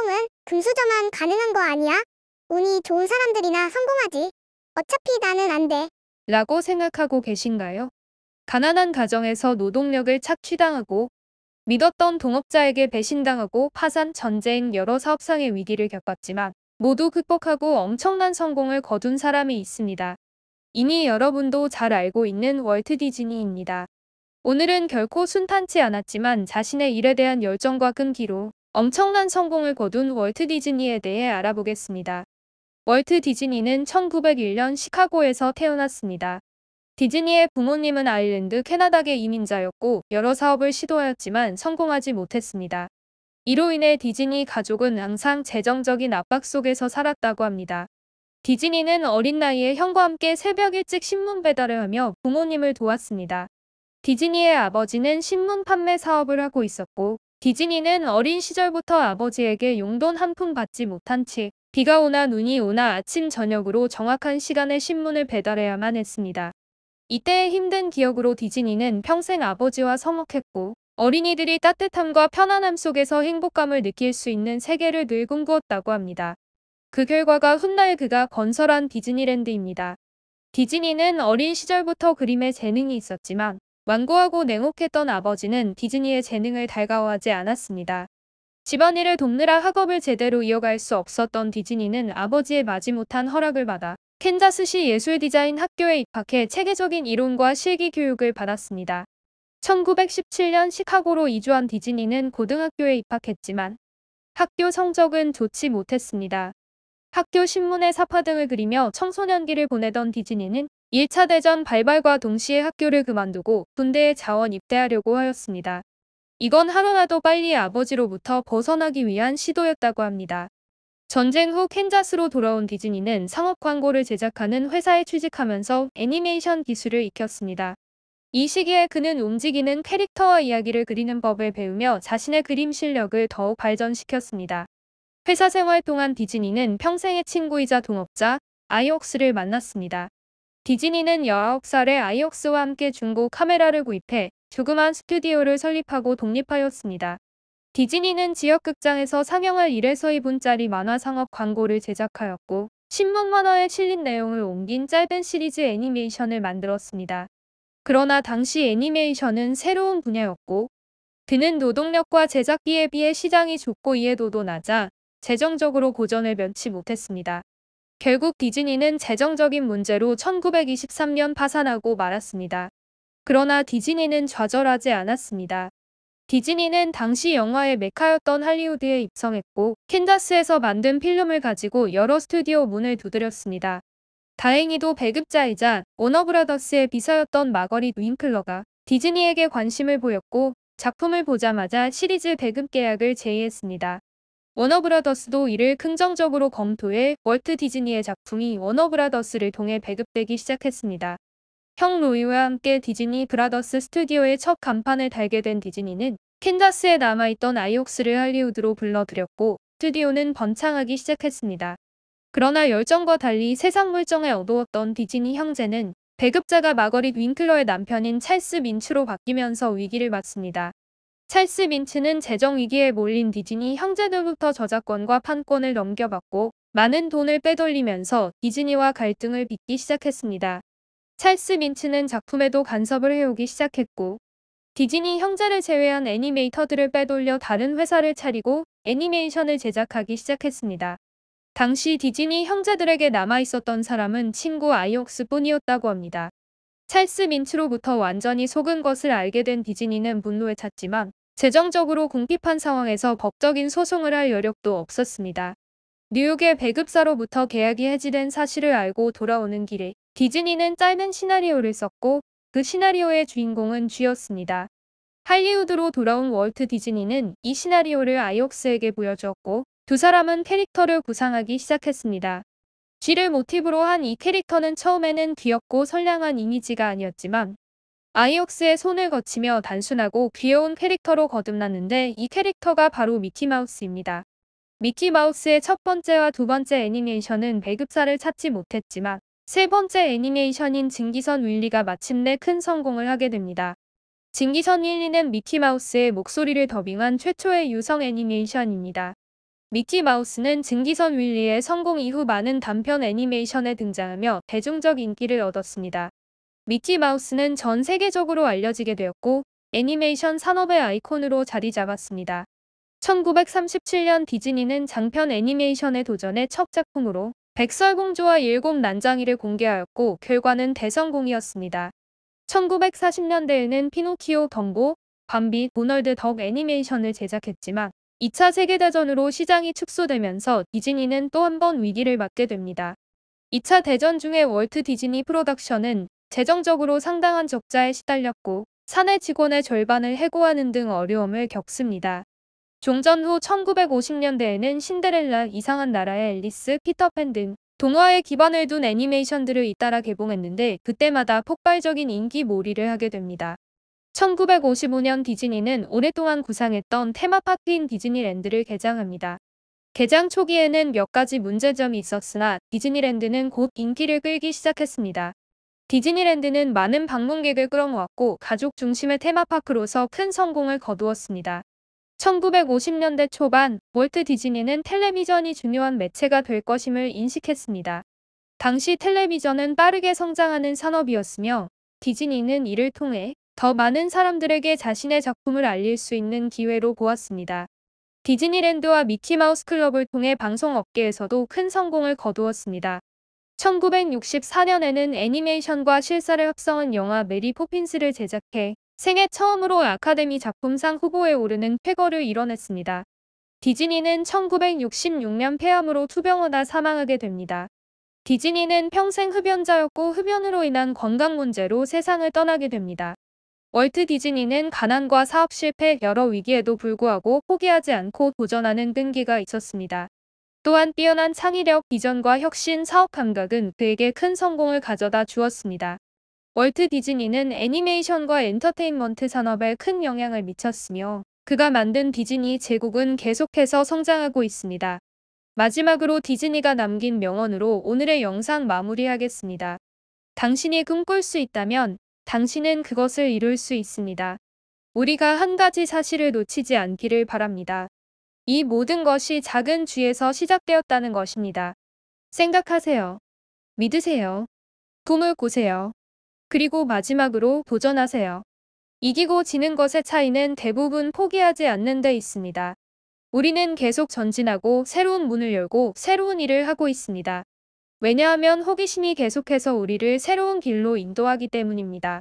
성공은 금수저만 가능한 거 아니야? 운이 좋은 사람들이나 성공하지. 어차피 나는 안 돼. 라고 생각하고 계신가요? 가난한 가정에서 노동력을 착취당하고 믿었던 동업자에게 배신당하고 파산, 전쟁, 여러 사업상의 위기를 겪었지만 모두 극복하고 엄청난 성공을 거둔 사람이 있습니다. 이미 여러분도 잘 알고 있는 월트 디즈니입니다. 오늘은 결코 순탄치 않았지만 자신의 일에 대한 열정과 끈기로 엄청난 성공을 거둔 월트 디즈니에 대해 알아보겠습니다. 월트 디즈니는 1901년 시카고에서 태어났습니다. 디즈니의 부모님은 아일랜드 캐나다계 이민자였고 여러 사업을 시도하였지만 성공하지 못했습니다. 이로 인해 디즈니 가족은 항상 재정적인 압박 속에서 살았다고 합니다. 디즈니는 어린 나이에 형과 함께 새벽 일찍 신문 배달을 하며 부모님을 도왔습니다. 디즈니의 아버지는 신문 판매 사업을 하고 있었고 디즈니는 어린 시절부터 아버지에게 용돈 한 푼 받지 못한 채 비가 오나 눈이 오나 아침 저녁으로 정확한 시간에 신문을 배달해야만 했습니다. 이때의 힘든 기억으로 디즈니는 평생 아버지와 서먹했고 어린이들이 따뜻함과 편안함 속에서 행복감을 느낄 수 있는 세계를 늘 꿈꾸었다고 합니다. 그 결과가 훗날 그가 건설한 디즈니랜드입니다. 디즈니는 어린 시절부터 그림에 재능이 있었지만 완고하고 냉혹했던 아버지는 디즈니의 재능을 달가워하지 않았습니다. 집안일을 돕느라 학업을 제대로 이어갈 수 없었던 디즈니는 아버지의 마지못한 허락을 받아 캔자스시 예술 디자인 학교에 입학해 체계적인 이론과 실기 교육을 받았습니다. 1917년 시카고로 이주한 디즈니는 고등학교에 입학했지만 학교 성적은 좋지 못했습니다. 학교 신문에 사파 등을 그리며 청소년기를 보내던 디즈니는 1차 대전 발발과 동시에 학교를 그만두고 군대에 자원 입대하려고 하였습니다. 이건 하루라도 빨리 아버지로부터 벗어나기 위한 시도였다고 합니다. 전쟁 후 캔자스로 돌아온 디즈니는 상업 광고를 제작하는 회사에 취직하면서 애니메이션 기술을 익혔습니다. 이 시기에 그는 움직이는 캐릭터와 이야기를 그리는 법을 배우며 자신의 그림 실력을 더욱 발전시켰습니다. 회사 생활 동안 디즈니는 평생의 친구이자 동업자 아이옥스를 만났습니다. 디즈니는 19살에 아이옥스와 함께 중고 카메라를 구입해 조그만 스튜디오를 설립하고 독립하였습니다. 디즈니는 지역 극장에서 상영할 1에서 2분짜리 만화 상업 광고를 제작하였고 신문 만화에 실린 내용을 옮긴 짧은 시리즈 애니메이션을 만들었습니다. 그러나 당시 애니메이션은 새로운 분야였고 드는 노동력과 제작비에 비해 시장이 좁고 이해도도 낮아 재정적으로 고전을 면치 못했습니다. 결국 디즈니는 재정적인 문제로 1923년 파산하고 말았습니다. 그러나 디즈니는 좌절하지 않았습니다. 디즈니는 당시 영화의 메카였던 할리우드에 입성했고 캔자스에서 만든 필름을 가지고 여러 스튜디오 문을 두드렸습니다. 다행히도 배급자이자 워너브라더스의 비서였던 마거릿 윙클러가 디즈니에게 관심을 보였고 작품을 보자마자 시리즈 배급 계약을 제의했습니다. 워너브라더스도 이를 긍정적으로 검토해 월트 디즈니의 작품이 워너브라더스를 통해 배급되기 시작했습니다. 형 로이와 함께 디즈니 브라더스 스튜디오의 첫 간판을 달게 된 디즈니는 캔자스에 남아있던 아이옥스를 할리우드로 불러들였고 스튜디오는 번창하기 시작했습니다. 그러나 열정과 달리 세상 물정에 어두웠던 디즈니 형제는 배급자가 마거릿 윙클러의 남편인 찰스 민츠로 바뀌면서 위기를 맞습니다. 찰스 민츠는 재정 위기에 몰린 디즈니 형제들부터 저작권과 판권을 넘겨받고 많은 돈을 빼돌리면서 디즈니와 갈등을 빚기 시작했습니다. 찰스 민츠는 작품에도 간섭을 해오기 시작했고 디즈니 형제를 제외한 애니메이터들을 빼돌려 다른 회사를 차리고 애니메이션을 제작하기 시작했습니다. 당시 디즈니 형제들에게 남아있었던 사람은 친구 아이옥스 뿐이었다고 합니다. 찰스 민츠로부터 완전히 속은 것을 알게 된 디즈니는 분노에 찼지만 재정적으로 궁핍한 상황에서 법적인 소송을 할 여력도 없었습니다. 뉴욕의 배급사로부터 계약이 해지된 사실을 알고 돌아오는 길에 디즈니는 짧은 시나리오를 썼고 그 시나리오의 주인공은 쥐였습니다. 할리우드로 돌아온 월트 디즈니는 이 시나리오를 아이옥스에게 보여주었고 두 사람은 캐릭터를 구상하기 시작했습니다. 쥐를 모티브로 한 이 캐릭터는 처음에는 귀엽고 선량한 이미지가 아니었지만 아이옥스의 손을 거치며 단순하고 귀여운 캐릭터로 거듭났는데 이 캐릭터가 바로 미키마우스입니다. 미키마우스의 첫 번째와 두 번째 애니메이션은 배급사를 찾지 못했지만 세 번째 애니메이션인 증기선 윌리가 마침내 큰 성공을 하게 됩니다. 증기선 윌리는 미키마우스의 목소리를 더빙한 최초의 유성 애니메이션입니다. 미키 마우스는 증기선 윌리의 성공 이후 많은 단편 애니메이션에 등장하며 대중적 인기를 얻었습니다. 미키 마우스는 전 세계적으로 알려지게 되었고 애니메이션 산업의 아이콘으로 자리 잡았습니다. 1937년 디즈니는 장편 애니메이션에 도전해 첫 작품으로 백설공주와 일곱 난장이를 공개하였고 결과는 대성공이었습니다. 1940년대에는 피노키오, 덤보, 밤비, 도널드 덕 애니메이션을 제작했지만 2차 세계대전으로 시장이 축소되면서 디즈니는 또 한 번 위기를 맞게 됩니다. 2차 대전 중에 월트 디즈니 프로덕션은 재정적으로 상당한 적자에 시달렸고 사내 직원의 절반을 해고하는 등 어려움을 겪습니다. 종전 후 1950년대에는 신데렐라, 이상한 나라의 앨리스, 피터팬 등 동화에 기반을 둔 애니메이션들을 잇따라 개봉했는데 그때마다 폭발적인 인기몰이를 하게 됩니다. 1955년 디즈니는 오랫동안 구상했던 테마파크인 디즈니랜드를 개장합니다. 개장 초기에는 몇 가지 문제점이 있었으나 디즈니랜드는 곧 인기를 끌기 시작했습니다. 디즈니랜드는 많은 방문객을 끌어모았고 가족 중심의 테마파크로서 큰 성공을 거두었습니다. 1950년대 초반 월트 디즈니는 텔레비전이 중요한 매체가 될 것임을 인식했습니다. 당시 텔레비전은 빠르게 성장하는 산업이었으며 디즈니는 이를 통해 더 많은 사람들에게 자신의 작품을 알릴 수 있는 기회로 보았습니다. 디즈니랜드와 미키마우스 클럽을 통해 방송업계에서도 큰 성공을 거두었습니다. 1964년에는 애니메이션과 실사를 합성한 영화 메리 포핀스를 제작해 생애 처음으로 아카데미 작품상 후보에 오르는 쾌거를 이뤄냈습니다. 디즈니는 1966년 폐암으로 투병하다 사망하게 됩니다. 디즈니는 평생 흡연자였고 흡연으로 인한 건강 문제로 세상을 떠나게 됩니다. 월트 디즈니는 가난과 사업 실패, 여러 위기에도 불구하고 포기하지 않고 도전하는 끈기가 있었습니다. 또한 뛰어난 창의력, 비전과 혁신, 사업 감각은 그에게 큰 성공을 가져다 주었습니다. 월트 디즈니는 애니메이션과 엔터테인먼트 산업에 큰 영향을 미쳤으며 그가 만든 디즈니 제국은 계속해서 성장하고 있습니다. 마지막으로 디즈니가 남긴 명언으로 오늘의 영상 마무리하겠습니다. 당신이 꿈꿀 수 있다면 당신은 그것을 이룰 수 있습니다. 우리가 한 가지 사실을 놓치지 않기를 바랍니다. 이 모든 것이 작은 쥐에서 시작되었다는 것입니다. 생각하세요. 믿으세요. 꿈을 꾸세요. 그리고 마지막으로 도전하세요. 이기고 지는 것의 차이는 대부분 포기하지 않는 데 있습니다. 우리는 계속 전진하고 새로운 문을 열고 새로운 일을 하고 있습니다. 왜냐하면 호기심이 계속해서 우리를 새로운 길로 인도하기 때문입니다.